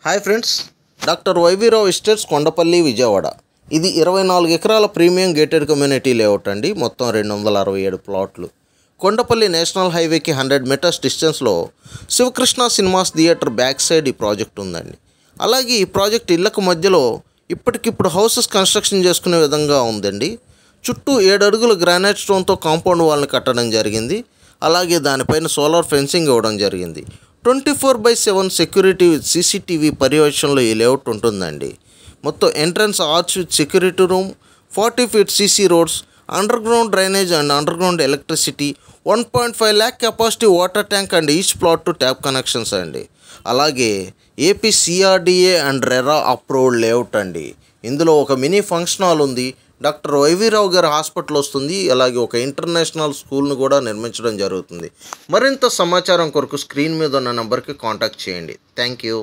Hi friends, doctor YV Rao estates Kondapalli Vijayawada. ఇది 24 ఎకరాల premium gated community layout అండి. మొత్తం 267 ప్లాట్లు. కొండపల్లి నేషనల్ హైవేకి 100 మీటర్స్ డిస్టెన్స్లో Shivakrishna cinemas theatre back side ఈ ప్రాజెక్ట్ ఉందండి. అలాగే ఈ ప్రాజెక్ట్ ఇళ్లకు మధ్యలో ఇప్పటికిప్పుడు హౌసెస్ కన్స్ట్రక్షన్ చేసుకునే విధంగా ఉందండి. చుట్టూ 7 అడుగుల గ్రానైట్ స్టోన్తో కాంపౌండ్ వాల్ని కట్టడం జరిగింది. అలాగే దానిపైన సోలార్ ఫెన్సింగ్ ఇవ్వడం జరిగింది. 24/7 సెక్యూరిటీ విత్ సీసీటీవీ పర్యవేక్షణలో ఈ లేఅవుట్ ఉంటుందండి. మొత్తం entrance arch with security room, 40 feet CC roads, under ground drainage and under ground electricity, 1.5 lakh capacity water tank and each plot to tap connections అండి. అలాగే AP CRDA and RERA approved layout అండి. ఇందులో ఒక mini function hall ఉంది, doctor YV Rao గారి hospital వస్తుంది, అలాగే ఒక ఇంటర్నేషనల్ స్కూల్ను కూడా నిర్మించడం జరుగుతుంది. మరింత సమాచారం కొరకు స్క్రీన్ మీద ఉన్న నెంబర్కి కాంటాక్ట్ చేయండి. Thank you.